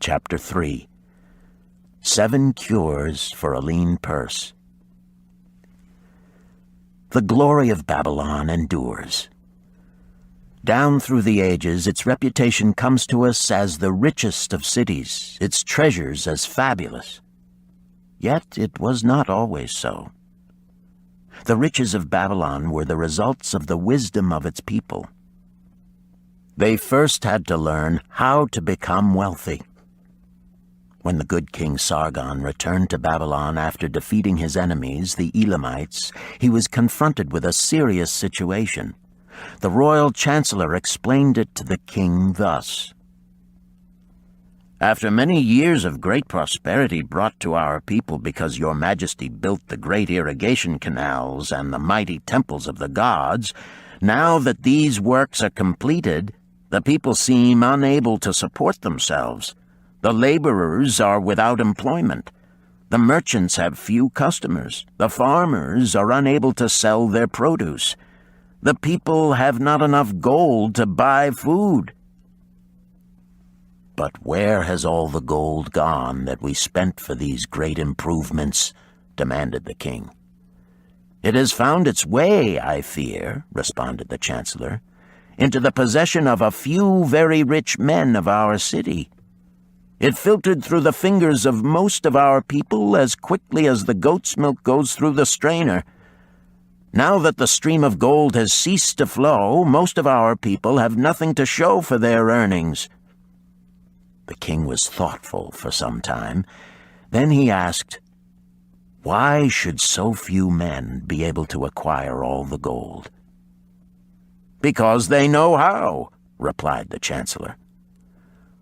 Chapter 3. 7 Cures for a Lean Purse. The glory of Babylon endures. Down through the ages, its reputation comes to us as the richest of cities, its treasures as fabulous. Yet it was not always so. The riches of Babylon were the results of the wisdom of its people. They first had to learn how to become wealthy. When the good King Sargon returned to Babylon after defeating his enemies, the Elamites, he was confronted with a serious situation. The royal chancellor explained it to the king thus: "After many years of great prosperity brought to our people because your majesty built the great irrigation canals and the mighty temples of the gods, now that these works are completed, the people seem unable to support themselves. The laborers are without employment. The merchants have few customers. The farmers are unable to sell their produce. The people have not enough gold to buy food." "But where has all the gold gone that we spent for these great improvements?" demanded the king. "It has found its way, I fear," responded the chancellor, "into the possession of a few very rich men of our city. It filtered through the fingers of most of our people as quickly as the goat's milk goes through the strainer. Now that the stream of gold has ceased to flow, most of our people have nothing to show for their earnings." The king was thoughtful for some time. Then he asked, "Why should so few men be able to acquire all the gold?" "Because they know how," replied the chancellor.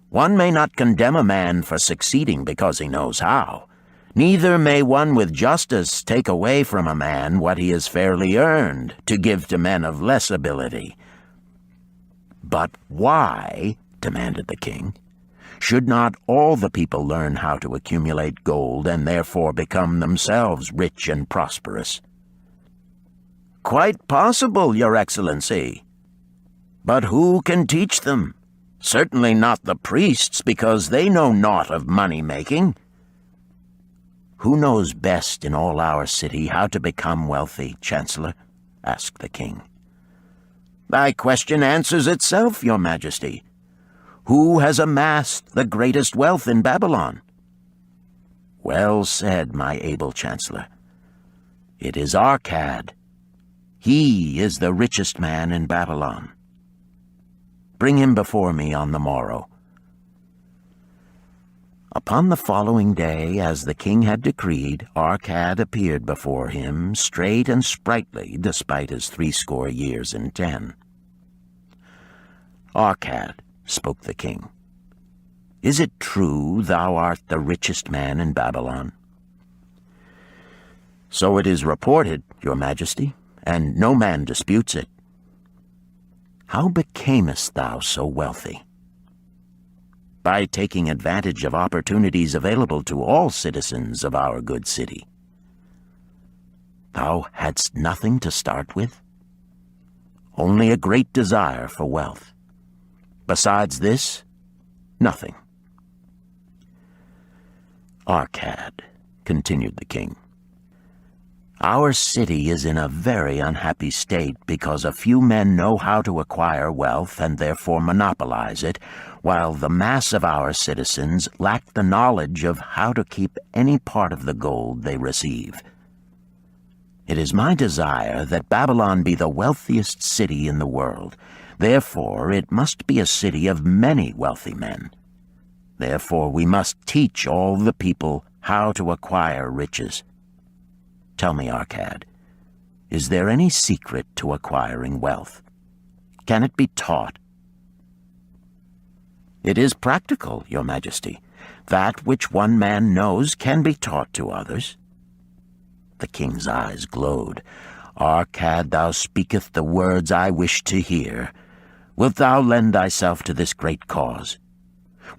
"One may not condemn a man for succeeding because he knows how. Neither may one with justice take away from a man what he has fairly earned to give to men of less ability." "But why," demanded the king, "should not all the people learn how to accumulate gold and therefore become themselves rich and prosperous?" "Quite possible, Your Excellency. But who can teach them? Certainly not the priests, because they know naught of money-making." "Who knows best in all our city how to become wealthy, Chancellor?" asked the king. "Thy question answers itself, Your Majesty. Who has amassed the greatest wealth in Babylon?" "Well said, my able chancellor. It is Arkad. He is the richest man in Babylon. Bring him before me on the morrow." Upon the following day, as the king had decreed, Arkad appeared before him, straight and sprightly, despite his 80 years and 10. "Arkad," spoke the king, "is it true thou art the richest man in Babylon?" "So it is reported, Your Majesty, and no man disputes it." "How becamest thou so wealthy?" "By taking advantage of opportunities available to all citizens of our good city." "Thou hadst nothing to start with?" "Only a great desire for wealth. Besides this, nothing." "Arkad," continued the king, "our city is in a very unhappy state because a few men know how to acquire wealth and therefore monopolize it, while the mass of our citizens lack the knowledge of how to keep any part of the gold they receive. It is my desire that Babylon be the wealthiest city in the world. Therefore, it must be a city of many wealthy men. Therefore, we must teach all the people how to acquire riches. Tell me, Arkad, is there any secret to acquiring wealth? Can it be taught?" "It is practical, Your Majesty. That which one man knows can be taught to others." The king's eyes glowed. "Arkad, thou speakest the words I wish to hear. Wilt thou lend thyself to this great cause?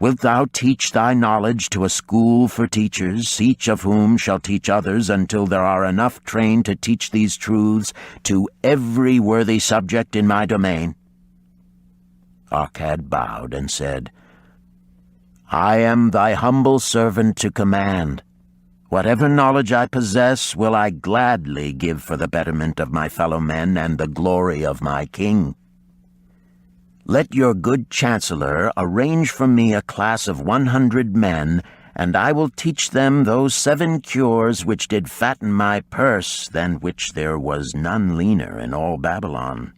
Wilt thou teach thy knowledge to a school for teachers, each of whom shall teach others until there are enough trained to teach these truths to every worthy subject in my domain?" Arkad bowed and said, I am thy humble servant to command. Whatever knowledge I possess will I gladly give for the betterment of my fellow men and the glory of my king. Let your good chancellor arrange for me a class of 100 men, and I will teach them those 7 cures which did fatten my purse, than which there was none leaner in all Babylon."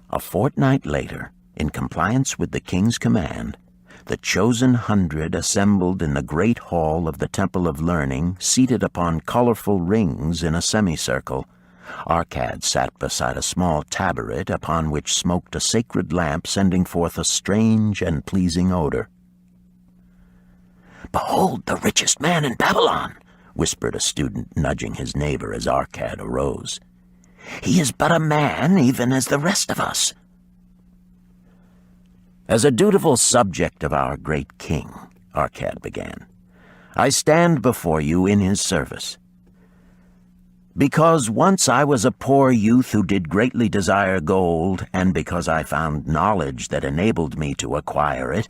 A fortnight later, in compliance with the king's command, the chosen 100 assembled in the great hall of the Temple of Learning, seated upon colorful rings in a semicircle. Arkad sat beside a small tabaret upon which smoked a sacred lamp, sending forth a strange and pleasing odor. "Behold the richest man in Babylon," whispered a student, nudging his neighbor as Arkad arose. "He is but a man, even as the rest of us." "As a dutiful subject of our great king," Arkad began, "I stand before you in his service. Because once I was a poor youth who did greatly desire gold, and because I found knowledge that enabled me to acquire it,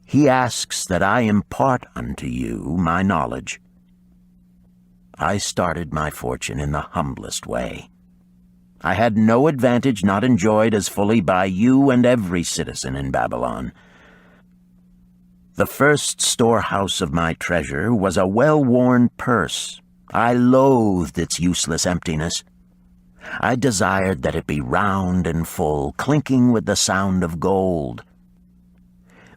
he asks that I impart unto you my knowledge. I started my fortune in the humblest way. I had no advantage not enjoyed as fully by you and every citizen in Babylon. The first storehouse of my treasure was a well-worn purse. I loathed its useless emptiness. I desired that it be round and full, clinking with the sound of gold.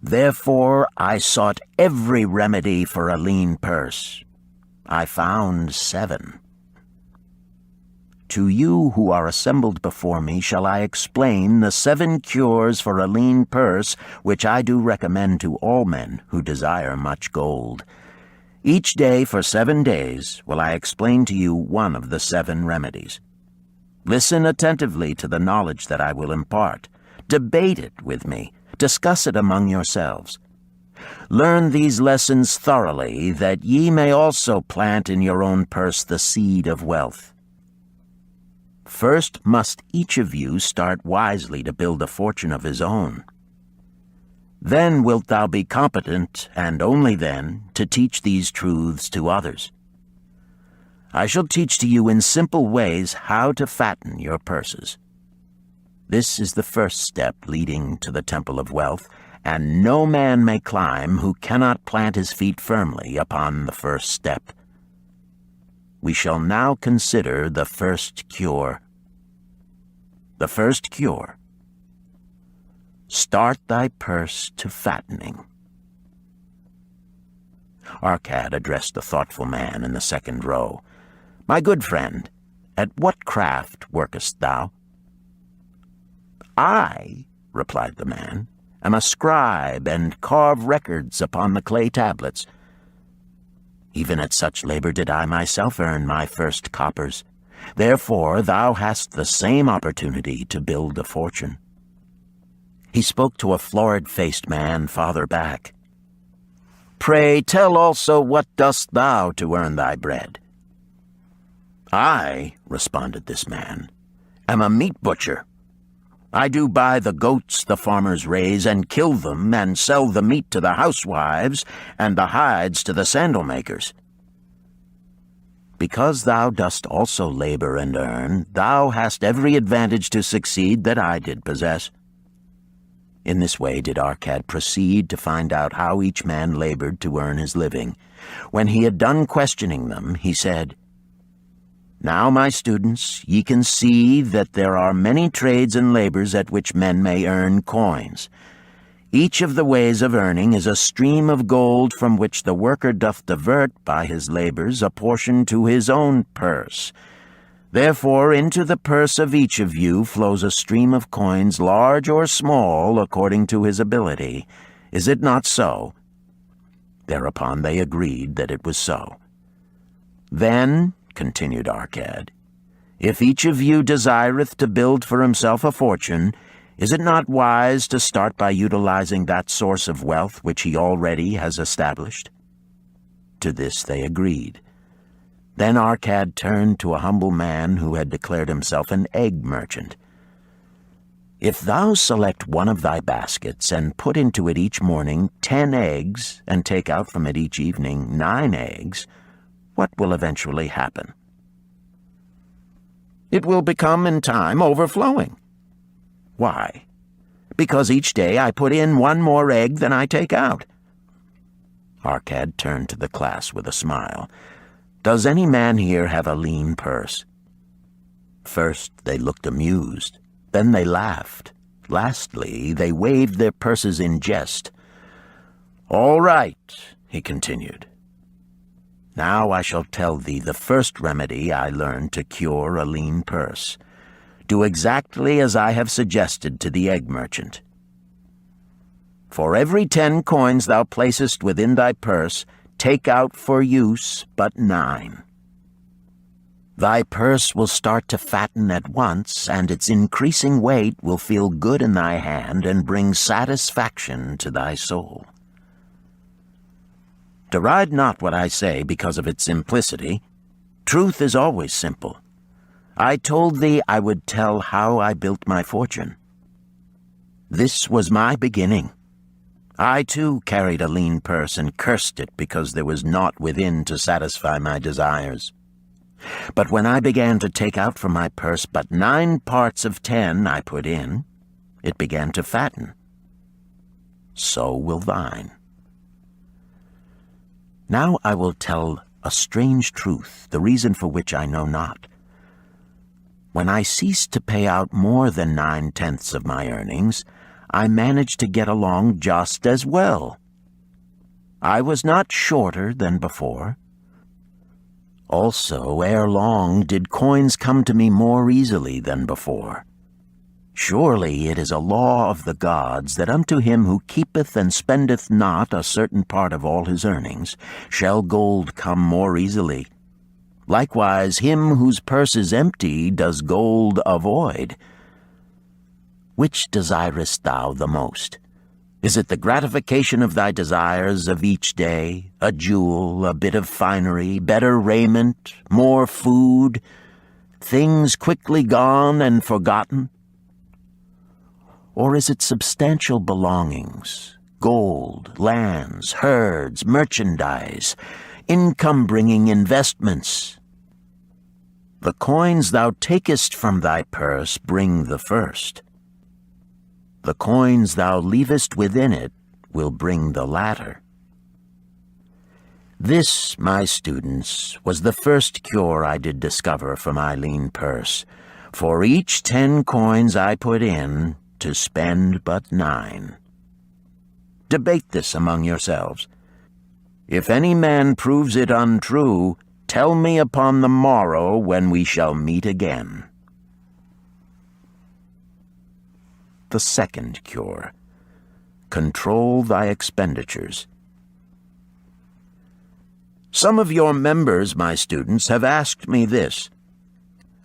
Therefore I sought every remedy for a lean purse. I found 7. To you who are assembled before me shall I explain the 7 cures for a lean purse, which I do recommend to all men who desire much gold. Each day for 7 days will I explain to you one of the 7 remedies. Listen attentively to the knowledge that I will impart. Debate it with me. Discuss it among yourselves. Learn these lessons thoroughly, that ye may also plant in your own purse the seed of wealth. First must each of you start wisely to build a fortune of his own. Then wilt thou be competent, and only then, to teach these truths to others. I shall teach to you in simple ways how to fatten your purses. This is the first step leading to the Temple of Wealth, and no man may climb who cannot plant his feet firmly upon the first step. We shall now consider the first cure. The first cure. Start thy purse to fattening. Arkad addressed the thoughtful man in the second row. My good friend, at what craft workest thou? I, replied the man, am a scribe and carve records upon the clay tablets. Even at such labor did I myself earn my first coppers. Therefore thou hast the same opportunity to build a fortune. He spoke to a florid-faced man farther back. Pray tell also what dost thou to earn thy bread? I, responded this man, am a meat butcher. I do buy the goats the farmers raise and kill them and sell the meat to the housewives and the hides to the sandal makers. Because thou dost also labor and earn, thou hast every advantage to succeed that I did possess. In this way did Arkad proceed to find out how each man labored to earn his living. When he had done questioning them, he said, Now, my students, ye can see that there are many trades and labors at which men may earn coins. Each of the ways of earning is a stream of gold from which the worker doth divert by his labors a portion to his own purse. Therefore into the purse of each of you flows a stream of coins, large or small, according to his ability. Is it not so? Thereupon they agreed that it was so. Then, continued Arkad, if each of you desireth to build for himself a fortune, is it not wise to start by utilizing that source of wealth which he already has established? To this they agreed. Then Arkad turned to a humble man who had declared himself an egg merchant. If thou select one of thy baskets, and put into it each morning 10 eggs, and take out from it each evening 9 eggs, what will eventually happen? It will become in time overflowing. Why? Because each day I put in 1 more egg than I take out. Arkad turned to the class with a smile. Does any man here have a lean purse? First they looked amused. Then they laughed. Lastly, they waved their purses in jest. "All right," he continued. "Now I shall tell thee the first remedy I learned to cure a lean purse. Do exactly as I have suggested to the egg merchant. For every 10 coins thou placest within thy purse, take out for use but 9. Thy purse will start to fatten at once, and its increasing weight will feel good in thy hand and bring satisfaction to thy soul. Deride not what I say because of its simplicity. Truth is always simple. I told thee I would tell how I built my fortune. This was my beginning. I too carried a lean purse and cursed it because there was naught within to satisfy my desires. But when I began to take out from my purse but 9 parts of 10 I put in, it began to fatten. So will thine. Now I will tell a strange truth, the reason for which I know not. When I ceased to pay out more than 9/10 of my earnings, I managed to get along just as well. I was not shorter than before. Also, ere long did coins come to me more easily than before. Surely it is a law of the gods that unto him who keepeth and spendeth not a certain part of all his earnings shall gold come more easily. Likewise him whose purse is empty does gold avoid. Which desirest thou the most? Is it the gratification of thy desires of each day, a jewel, a bit of finery, better raiment, more food, things quickly gone and forgotten? Or is it substantial belongings, gold, lands, herds, merchandise, income-bringing investments? The coins thou takest from thy purse bring the first. The coins thou leavest within it will bring the latter. This, my students, was the first cure I did discover for my lean purse. For each 10 coins I put in, to spend but 9. Debate this among yourselves. If any man proves it untrue, tell me upon the morrow when we shall meet again. The second cure. Control thy expenditures. Some of your members, my students, have asked me this.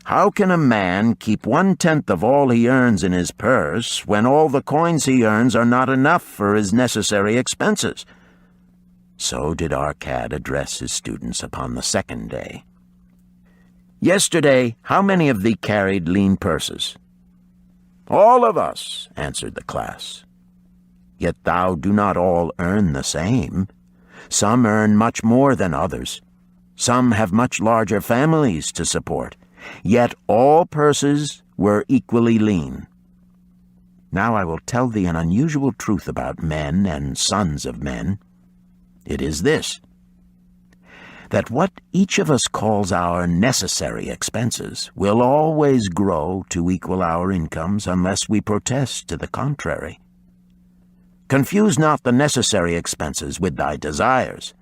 How can a man keep 1/10 of all he earns in his purse when all the coins he earns are not enough for his necessary expenses? So did Arkad address his students upon the second day. Yesterday, how many of thee carried lean purses? All of us, answered the class. Yet thou do not all earn the same. Some earn much more than others. Some have much larger families to support. Yet all purses were equally lean. Now I will tell thee an unusual truth about men and sons of men. It is this, that what each of us calls our necessary expenses will always grow to equal our incomes unless we protest to the contrary. Confuse not the necessary expenses with thy desires.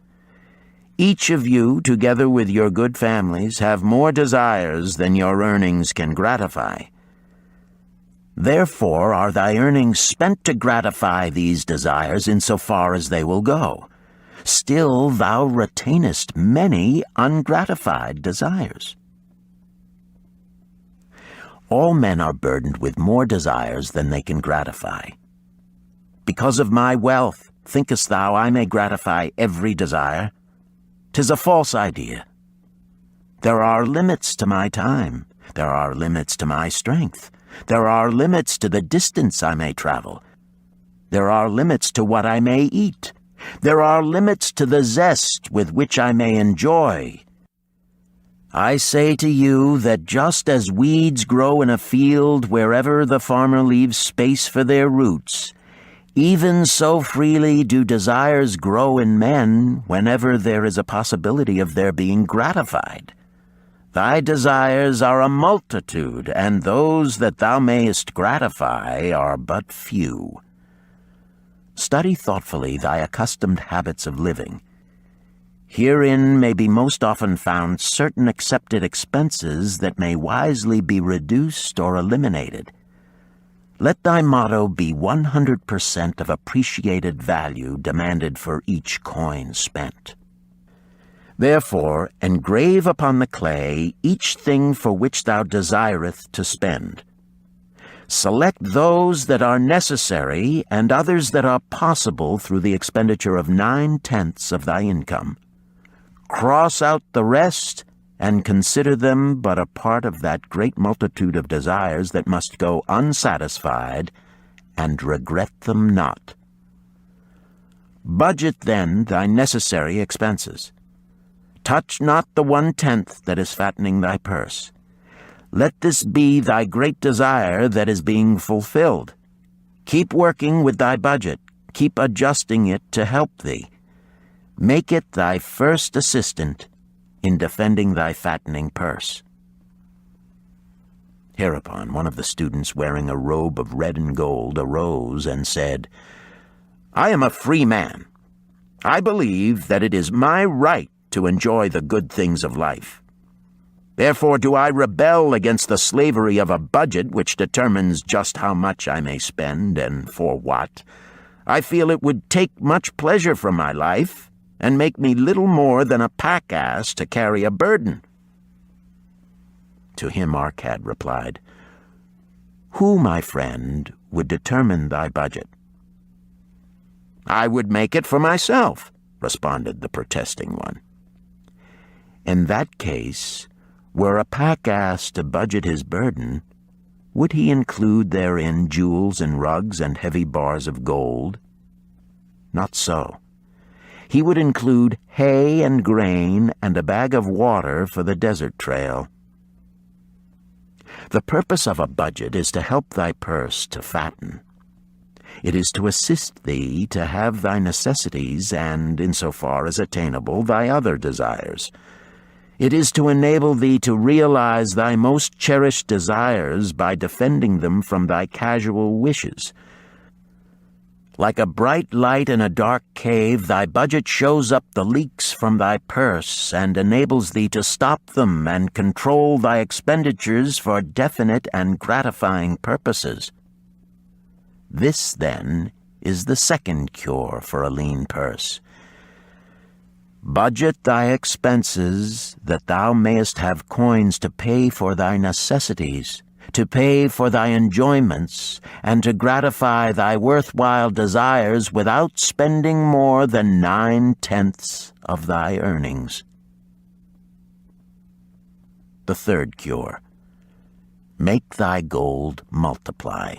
Each of you, together with your good families, have more desires than your earnings can gratify. Therefore are thy earnings spent to gratify these desires insofar as they will go. Still thou retainest many ungratified desires. All men are burdened with more desires than they can gratify. Because of my wealth, thinkest thou I may gratify every desire? 'Tis a false idea. There are limits to my time. There are limits to my strength. There are limits to the distance I may travel. There are limits to what I may eat. There are limits to the zest with which I may enjoy. I say to you that just as weeds grow in a field wherever the farmer leaves space for their roots, even so freely do desires grow in men whenever there is a possibility of their being gratified. Thy desires are a multitude, and those that thou mayest gratify are but few. Study thoughtfully thy accustomed habits of living. Herein may be most often found certain accepted expenses that may wisely be reduced or eliminated. Let thy motto be 100% of appreciated value demanded for each coin spent. Therefore, engrave upon the clay each thing for which thou desireth to spend. Select those that are necessary and others that are possible through the expenditure of 9/10 of thy income. Cross out the rest, and consider them but a part of that great multitude of desires that must go unsatisfied, and regret them not. Budget then thy necessary expenses. Touch not the 1/10 that is fattening thy purse. Let this be thy great desire that is being fulfilled. Keep working with thy budget. Keep adjusting it to help thee. Make it thy first assistant in defending thy fattening purse. Hereupon one of the students, wearing a robe of red and gold, arose and said, I am a free man. I believe that it is my right to enjoy the good things of life. Therefore do I rebel against the slavery of a budget which determines just how much I may spend and for what. I feel it would take much pleasure from my life and make me little more than a pack-ass to carry a burden. To him Arkad replied, Who, my friend, would determine thy budget? I would make it for myself, responded the protesting one. In that case, were a pack-ass to budget his burden, would he include therein jewels and rugs and heavy bars of gold? Not so. He would include hay and grain and a bag of water for the desert trail. The purpose of a budget is to help thy purse to fatten. It is to assist thee to have thy necessities and, insofar as attainable, thy other desires. It is to enable thee to realize thy most cherished desires by defending them from thy casual wishes. Like a bright light in a dark cave, thy budget shows up the leaks from thy purse and enables thee to stop them and control thy expenditures for definite and gratifying purposes. This, then, is the second cure for a lean purse. Budget thy expenses, that thou mayest have coins to pay for thy necessities, to pay for thy enjoyments, and to gratify thy worthwhile desires without spending more than 9/10 of thy earnings. The third cure. Make thy gold multiply.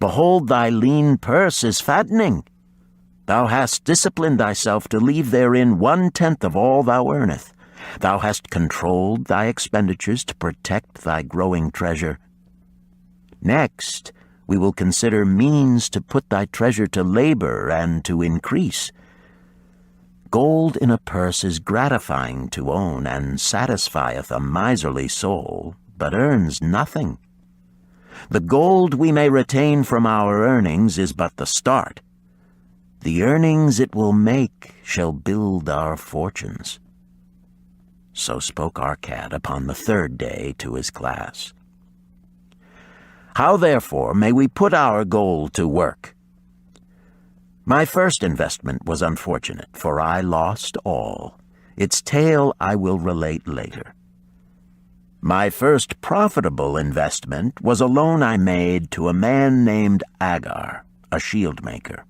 Behold, thy lean purse is fattening. Thou hast disciplined thyself to leave therein 1/10 of all thou earnest. Thou hast controlled thy expenditures to protect thy growing treasure. Next, we will consider means to put thy treasure to labor and to increase. Gold in a purse is gratifying to own and satisfieth a miserly soul, but earns nothing. The gold we may retain from our earnings is but the start. The earnings it will make shall build our fortunes. So spoke Arkad upon the third day to his class. How, therefore, may we put our gold to work? My first investment was unfortunate, for I lost all. Its tale I will relate later. My first profitable investment was a loan I made to a man named Agar, a shield maker.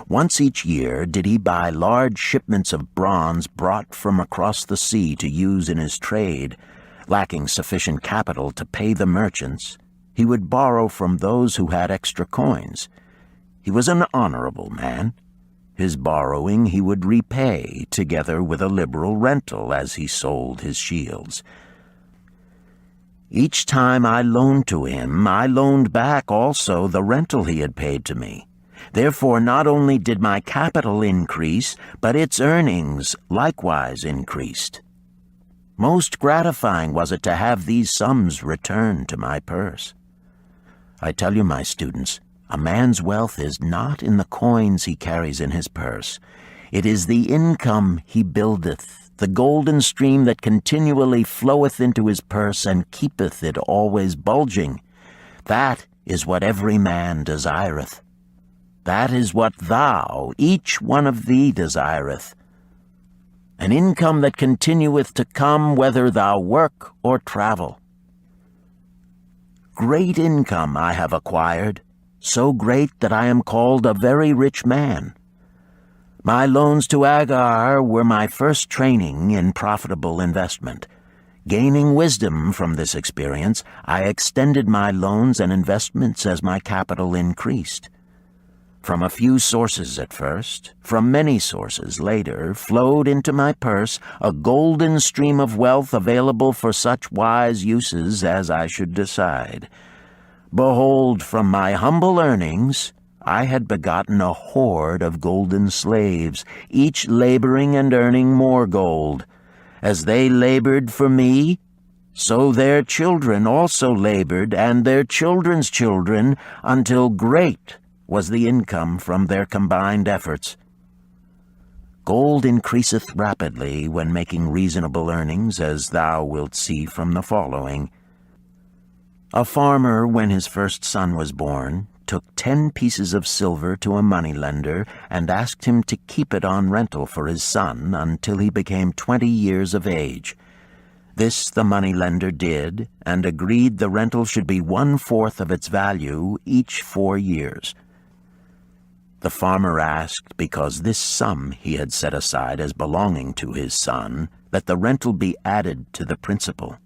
Once each year did he buy large shipments of bronze brought from across the sea to use in his trade, Lacking sufficient capital to pay the merchants, he would borrow from those who had extra coins. He was an honorable man. His borrowing he would repay, together with a liberal rental as he sold his shields. Each time I loaned to him, I loaned back also the rental he had paid to me. Therefore not only did my capital increase, but its earnings likewise increased. Most gratifying was it to have these sums returned to my purse. I tell you, my students, a man's wealth is not in the coins he carries in his purse. It is the income he buildeth, the golden stream that continually floweth into his purse and keepeth it always bulging. That is what every man desireth. That is what thou, each one of thee, desireth. An income that continueth to come whether thou work or travel. Great income I have acquired, so great that I am called a very rich man. My loans to Agar were my first training in profitable investment. Gaining wisdom from this experience, I extended my loans and investments as my capital increased. From a few sources at first, from many sources later, flowed into my purse a golden stream of wealth available for such wise uses as I should decide. Behold, from my humble earnings, I had begotten a horde of golden slaves, each laboring and earning more gold. As they labored for me, so their children also labored, and their children's children, until great was the income from their combined efforts. Gold increaseth rapidly when making reasonable earnings, as thou wilt see from the following. A farmer, when his first son was born, took 10 pieces of silver to a moneylender and asked him to keep it on rental for his son until he became 20 years of age. This the moneylender did, and agreed the rental should be 1/4 of its value each 4 years. The farmer asked, because this sum he had set aside as belonging to his son, that the rental be added to the principal.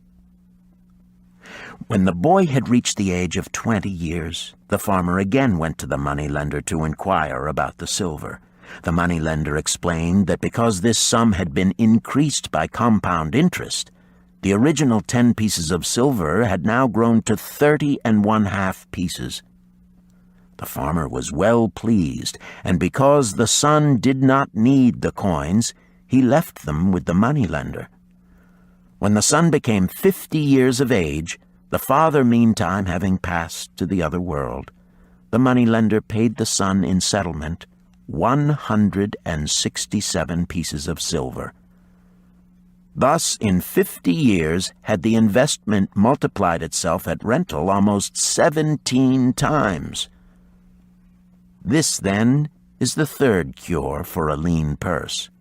When the boy had reached the age of 20 years, the farmer again went to the moneylender to inquire about the silver. The moneylender explained that because this sum had been increased by compound interest, the original 10 pieces of silver had now grown to 30½ pieces. The farmer was well pleased, and because the son did not need the coins, he left them with the moneylender. When the son became 50 years of age, the father meantime having passed to the other world, the moneylender paid the son in settlement 167 pieces of silver. Thus, in 50 years, had the investment multiplied itself at rental almost 17 times. This, then, is the third cure for a lean purse.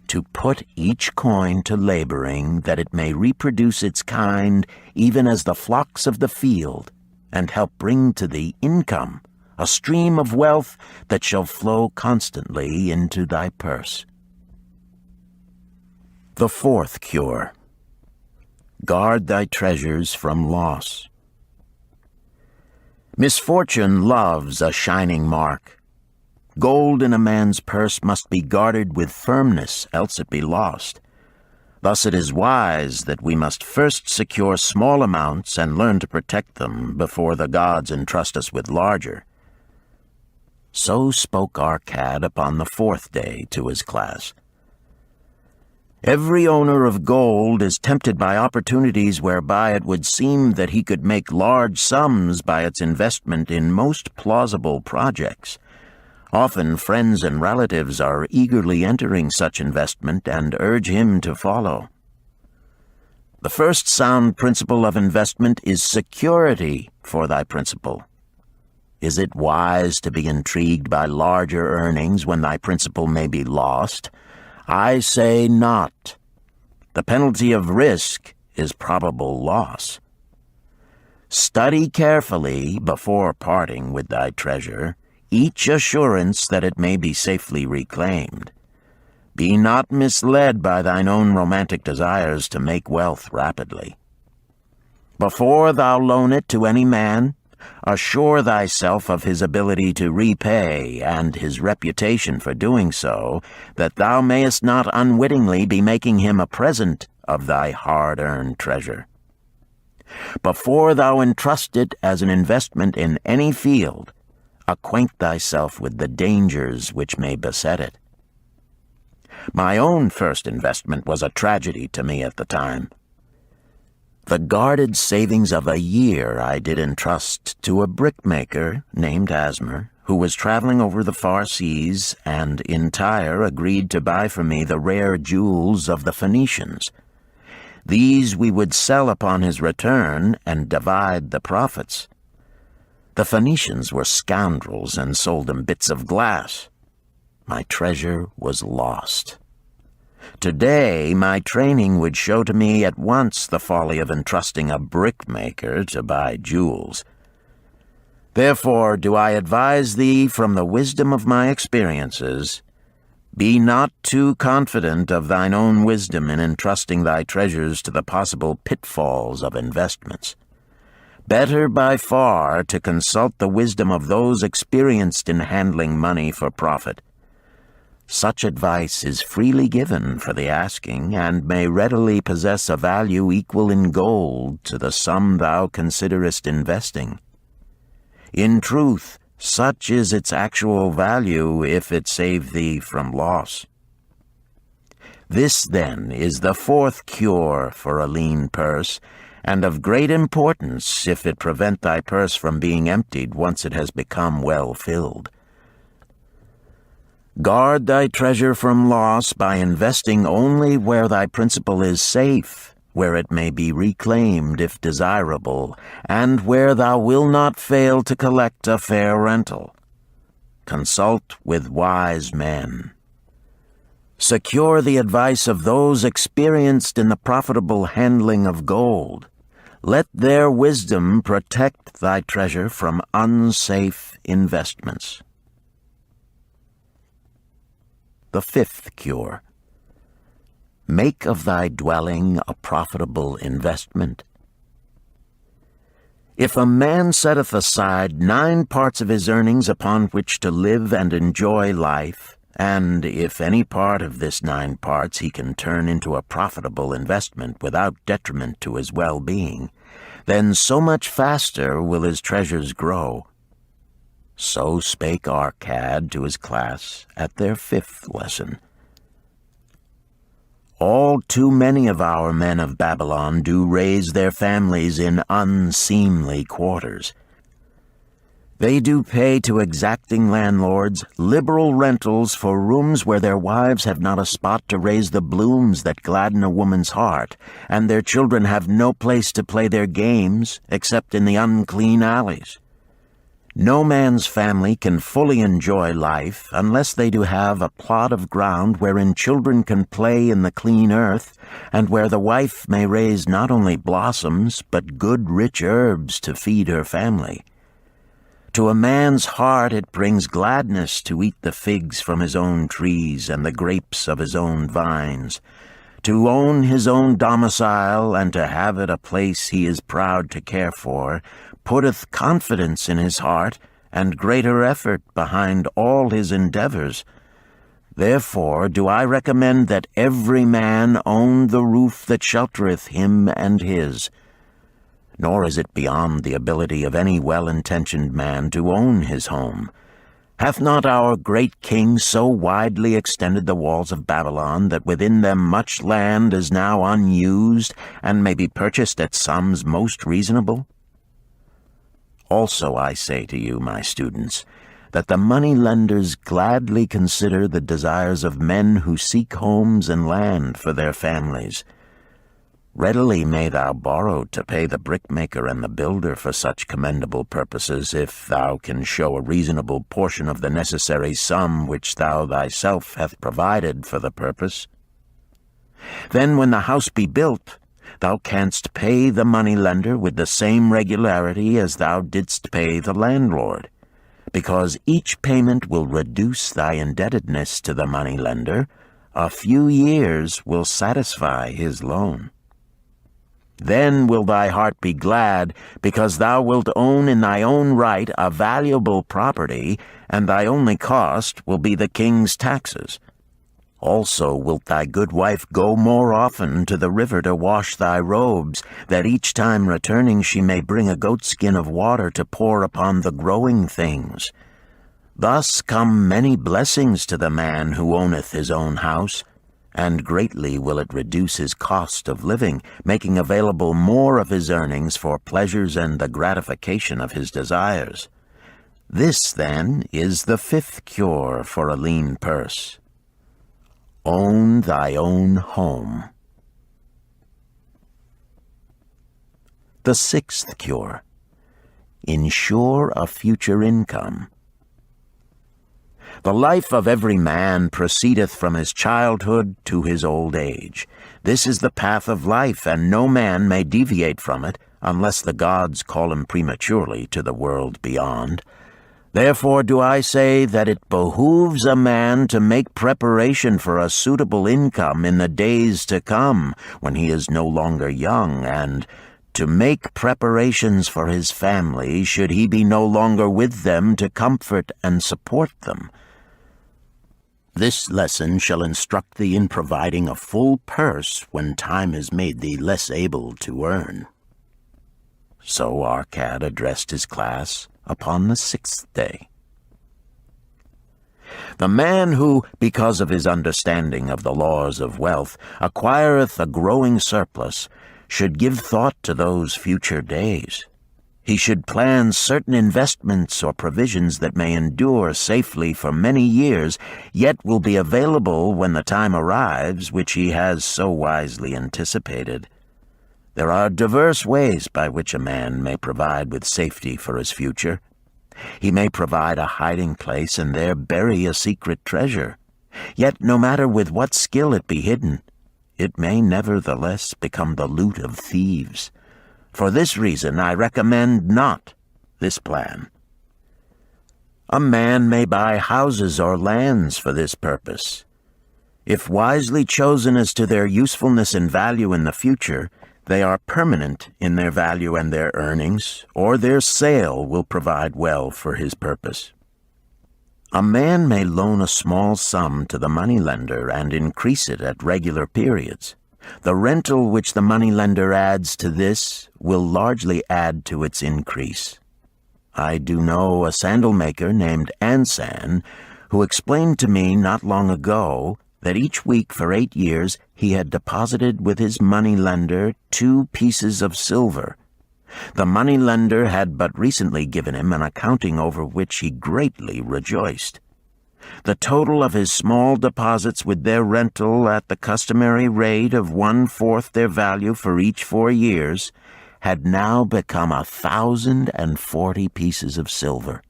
To put each coin to laboring, that it may reproduce its kind, even as the flocks of the field, and help bring to thee income, a stream of wealth that shall flow constantly into thy purse. The fourth cure. Guard thy treasures from loss. Misfortune loves a shining mark. Gold in a man's purse must be guarded with firmness, else it be lost. Thus it is wise that we must first secure small amounts and learn to protect them before the gods entrust us with larger. So spoke Arkad upon the 4th day to his class. Every owner of gold is tempted by opportunities whereby it would seem that he could make large sums by its investment in most plausible projects. Often friends and relatives are eagerly entering such investment and urge him to follow. The first sound principle of investment is security for thy principal. Is it wise to be intrigued by larger earnings when thy principal may be lost? I say not. The penalty of risk is probable loss. Study carefully, before parting with thy treasure, each assurance that it may be safely reclaimed. Be not misled by thine own romantic desires to make wealth rapidly. Before thou loan it to any man, assure thyself of his ability to repay and his reputation for doing so, that thou mayest not unwittingly be making him a present of thy hard-earned treasure. Before thou entrust it as an investment in any field, acquaint thyself with the dangers which may beset it. My own first investment was a tragedy to me at the time. The guarded savings of a year I did entrust to a brickmaker named Asmer, who was traveling over the far seas, and in Tyre agreed to buy for me the rare jewels of the Phoenicians. These we would sell upon his return and divide the profits. The Phoenicians were scoundrels and sold him bits of glass. My treasure was lost. Today, my training would show to me at once the folly of entrusting a brickmaker to buy jewels. Therefore do I advise thee from the wisdom of my experiences, be not too confident of thine own wisdom in entrusting thy treasures to the possible pitfalls of investments. Better by far to consult the wisdom of those experienced in handling money for profit. Such advice is freely given for the asking, and may readily possess a value equal in gold to the sum thou considerest investing. In truth, such is its actual value if it save thee from loss. This, then, is the fourth cure for a lean purse, and of great importance if it prevent thy purse from being emptied once it has become well filled. Guard thy treasure from loss by investing only where thy principal is safe, where it may be reclaimed if desirable, and where thou wilt not fail to collect a fair rental. Consult with wise men. Secure the advice of those experienced in the profitable handling of gold. Let their wisdom protect thy treasure from unsafe investments. The fifth cure. Make of thy dwelling a profitable investment. If a man setteth aside 9 parts of his earnings upon which to live and enjoy life, and if any part of this 9 parts he can turn into a profitable investment without detriment to his well-being, then so much faster will his treasures grow. So spake Arkad to his class at their 5th lesson. All too many of our men of Babylon do raise their families in unseemly quarters. They do pay to exacting landlords liberal rentals for rooms where their wives have not a spot to raise the blooms that gladden a woman's heart, and their children have no place to play their games except in the unclean alleys. No man's family can fully enjoy life unless they do have a plot of ground wherein children can play in the clean earth, and where the wife may raise not only blossoms, but good rich herbs to feed her family. To a man's heart it brings gladness to eat the figs from his own trees and the grapes of his own vines, to own his own domicile and to have it a place he is proud to care for, putteth confidence in his heart and greater effort behind all his endeavors. Therefore do I recommend that every man own the roof that sheltereth him and his. Nor is it beyond the ability of any well-intentioned man to own his home. Hath not our great king so widely extended the walls of Babylon that within them much land is now unused and may be purchased at sums most reasonable? Also I say to you, my students, that the money-lenders gladly consider the desires of men who seek homes and land for their families. Readily may thou borrow to pay the brickmaker and the builder for such commendable purposes, if thou can show a reasonable portion of the necessary sum which thou thyself hast provided for the purpose. Then when the house be built, thou canst pay the money-lender with the same regularity as thou didst pay the landlord, because each payment will reduce thy indebtedness to the money-lender a few years will satisfy his loan. Then will thy heart be glad, because thou wilt own in thy own right a valuable property, and thy only cost will be the king's taxes. Also wilt thy good wife go more often to the river to wash thy robes, that each time returning she may bring a goatskin of water to pour upon the growing things. Thus come many blessings to the man who owneth his own house, and greatly will it reduce his cost of living, making available more of his earnings for pleasures and the gratification of his desires. This, then, is the fifth cure for a lean purse. Own thy own home. The sixth cure. Ensure a future income. The life of every man proceedeth from his childhood to his old age. This is the path of life, and no man may deviate from it, unless the gods call him prematurely to the world beyond. Therefore do I say that it behooves a man to make preparation for a suitable income in the days to come, when he is no longer young, and to make preparations for his family, should he be no longer with them to comfort and support them. This lesson shall instruct thee in providing a full purse when time has made thee less able to earn. So Arkad addressed his class upon the sixth day. The man who, because of his understanding of the laws of wealth, acquireth a growing surplus, should give thought to those future days. He should plan certain investments or provisions that may endure safely for many years, yet will be available when the time arrives which he has so wisely anticipated. There are diverse ways by which a man may provide with safety for his future. He may provide a hiding place and there bury a secret treasure. Yet no matter with what skill it be hidden, it may nevertheless become the loot of thieves. For this reason I recommend not this plan. A man may buy houses or lands for this purpose. If wisely chosen as to their usefulness and value in the future, they are permanent in their value and their earnings, or their sale will provide well for his purpose. A man may loan a small sum to the moneylender and increase it at regular periods. The rental which the moneylender adds to this will largely add to its increase. I do know a sandal maker named Ansan, who explained to me not long ago that each week for 8 years he had deposited with his moneylender 2 pieces of silver. The moneylender had but recently given him an accounting over which he greatly rejoiced. The total of his small deposits with their rental at the customary rate of 1/4 their value for each 4 years had now become 1,040 pieces of silver.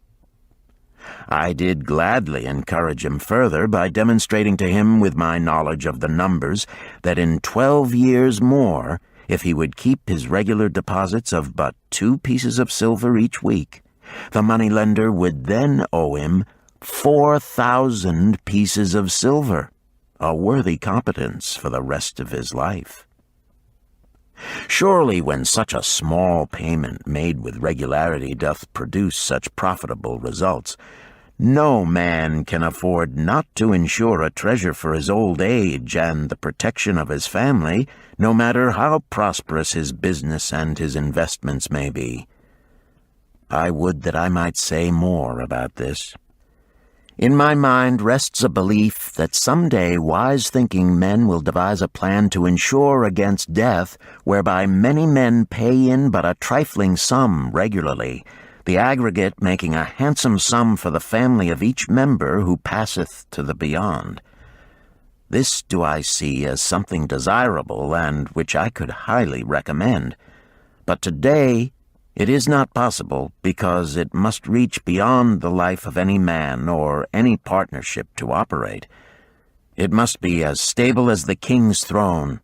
I did gladly encourage him further by demonstrating to him with my knowledge of the numbers that in 12 years more, if he would keep his regular deposits of but 2 pieces of silver each week, the moneylender would then owe him 4,000 pieces of silver, a worthy competence for the rest of his life. Surely when such a small payment made with regularity doth produce such profitable results, no man can afford not to ensure a treasure for his old age and the protection of his family, no matter how prosperous his business and his investments may be. I would that I might say more about this. In my mind rests a belief that someday wise-thinking men will devise a plan to insure against death, whereby many men pay in but a trifling sum regularly, the aggregate making a handsome sum for the family of each member who passeth to the beyond. This do I see as something desirable and which I could highly recommend. But today it is not possible, because it must reach beyond the life of any man or any partnership to operate. It must be as stable as the king's throne.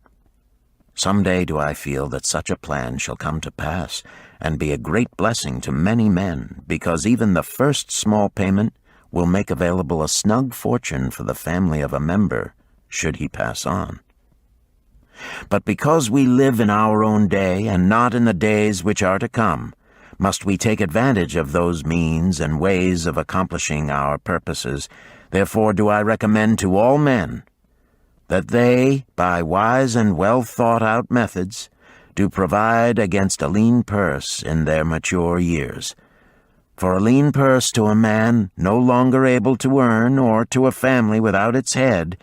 Some day do I feel that such a plan shall come to pass, and be a great blessing to many men, because even the first small payment will make available a snug fortune for the family of a member should he pass on. But because we live in our own day and not in the days which are to come, must we take advantage of those means and ways of accomplishing our purposes. Therefore do I recommend to all men that they, by wise and well-thought-out methods, do provide against a lean purse in their mature years. For a lean purse to a man no longer able to earn, or to a family without its head,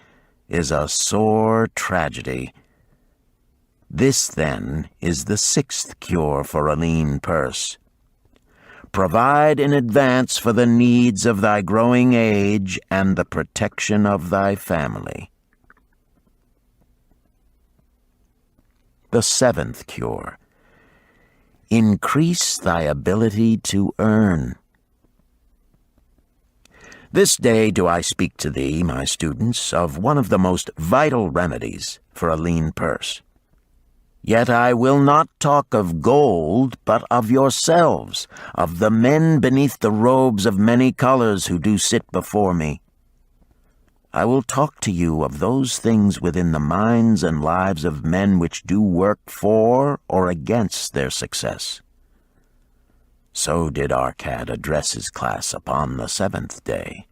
is a sore tragedy. This, then, is the sixth cure for a lean purse. Provide in advance for the needs of thy growing age and the protection of thy family. The seventh cure. Increase thy ability to earn. This day do I speak to thee, my students, of one of the most vital remedies for a lean purse. Yet I will not talk of gold, but of yourselves, of the men beneath the robes of many colors who do sit before me. I will talk to you of those things within the minds and lives of men which do work for or against their success. So did Arkad address his class upon the seventh day.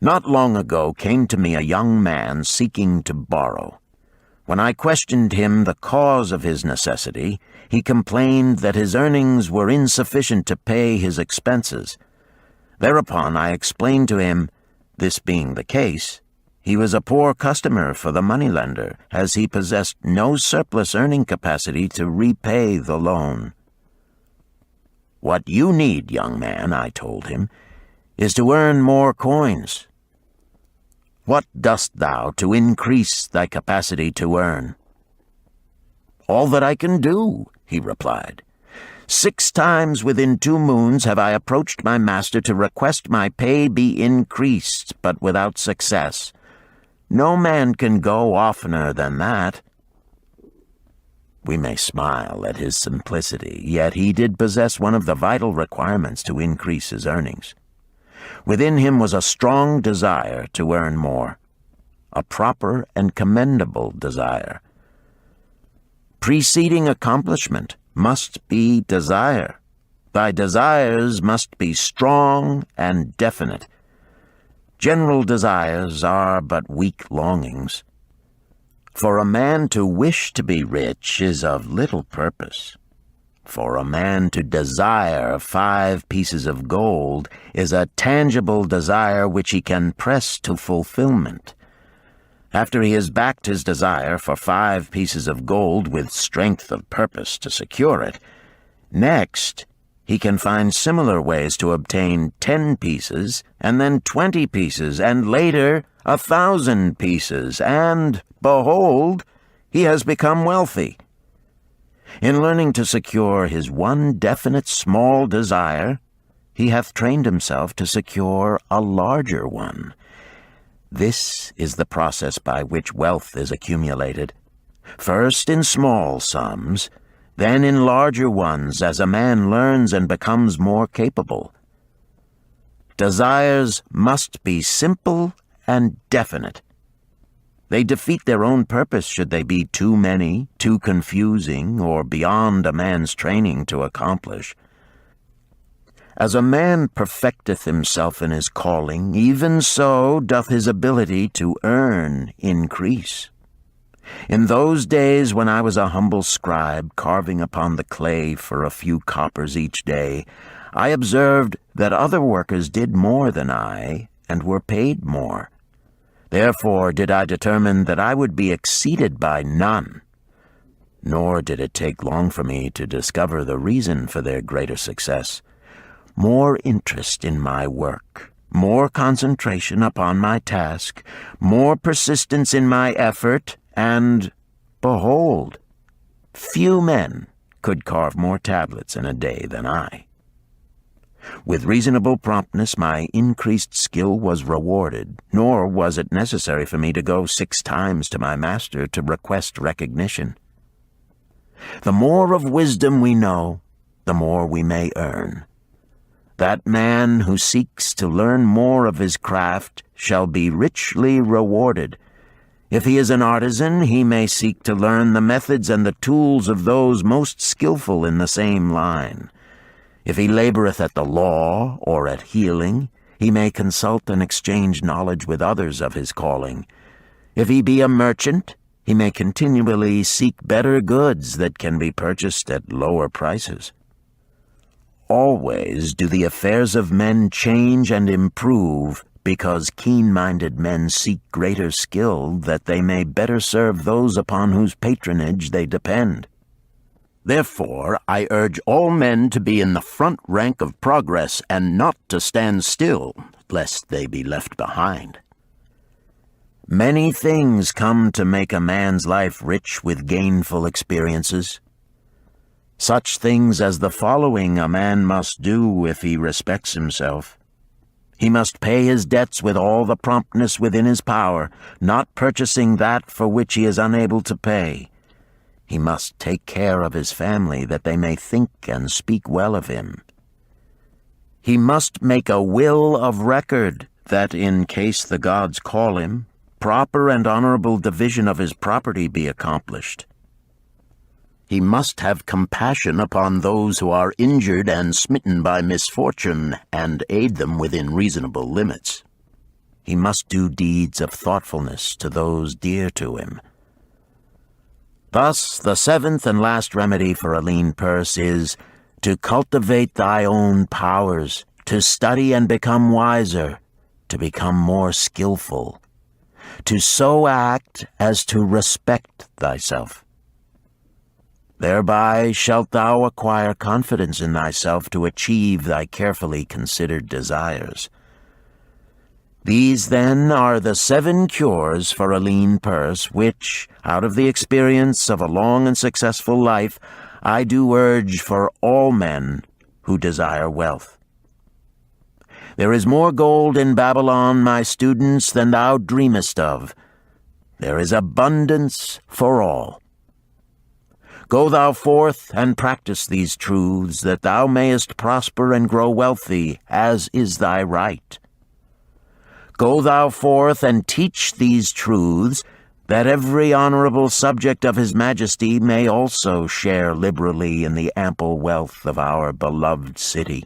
Not long ago came to me a young man seeking to borrow. When I questioned him the cause of his necessity, he complained that his earnings were insufficient to pay his expenses. Thereupon I explained to him, this being the case, he was a poor customer for the moneylender, as he possessed no surplus earning capacity to repay the loan. What you need, young man, I told him, is to earn more coins. What dost thou to increase thy capacity to earn? All that I can do, he replied. 6 times within 2 moons have I approached my master to request my pay be increased, but without success. No man can go oftener than that. We may smile at his simplicity, yet he did possess one of the vital requirements to increase his earnings. Within him was a strong desire to earn more, a proper and commendable desire. Preceding accomplishment must be desire. Thy desires must be strong and definite. General desires are but weak longings. For a man to wish to be rich is of little purpose. For a man to desire 5 pieces of gold is a tangible desire which he can press to fulfillment. After he has backed his desire for 5 pieces of gold with strength of purpose to secure it, next he can find similar ways to obtain 10 pieces, and then 20 pieces, and later 1,000 pieces, and, behold, he has become wealthy. In learning to secure his one definite small desire, he hath trained himself to secure a larger one. This is the process by which wealth is accumulated, first in small sums, then in larger ones as a man learns and becomes more capable. Desires must be simple and definite. They defeat their own purpose should they be too many, too confusing, or beyond a man's training to accomplish. As a man perfecteth himself in his calling, even so doth his ability to earn increase. In those days when I was a humble scribe carving upon the clay for a few coppers each day, I observed that other workers did more than I, and were paid more. Therefore did I determine that I would be exceeded by none. Nor did it take long for me to discover the reason for their greater success. More interest in my work, more concentration upon my task, more persistence in my effort, and, behold, few men could carve more tablets in a day than I. With reasonable promptness my increased skill was rewarded, nor was it necessary for me to go 6 times to my master to request recognition. The more of wisdom we know, the more we may earn. That man who seeks to learn more of his craft shall be richly rewarded. If he is an artisan, he may seek to learn the methods and the tools of those most skillful in the same line. If he laboreth at the law or at healing, he may consult and exchange knowledge with others of his calling. If he be a merchant, he may continually seek better goods that can be purchased at lower prices. Always do the affairs of men change and improve, because keen-minded men seek greater skill that they may better serve those upon whose patronage they depend. Therefore, I urge all men to be in the front rank of progress and not to stand still, lest they be left behind. Many things come to make a man's life rich with gainful experiences. Such things as the following a man must do if he respects himself. He must pay his debts with all the promptness within his power, not purchasing that for which he is unable to pay. He must take care of his family, that they may think and speak well of him. He must make a will of record, that in case the gods call him, proper and honorable division of his property be accomplished. He must have compassion upon those who are injured and smitten by misfortune, and aid them within reasonable limits. He must do deeds of thoughtfulness to those dear to him. Thus, the seventh and last remedy for a lean purse is to cultivate thy own powers, to study and become wiser, to become more skillful, to so act as to respect thyself. Thereby shalt thou acquire confidence in thyself to achieve thy carefully considered desires. These, then, are the 7 cures for a lean purse, which, out of the experience of a long and successful life, I do urge for all men who desire wealth. There is more gold in Babylon, my students, than thou dreamest of. There is abundance for all. Go thou forth and practice these truths, that thou mayest prosper and grow wealthy, as is thy right. Go thou forth and teach these truths, that every honorable subject of his majesty may also share liberally in the ample wealth of our beloved city.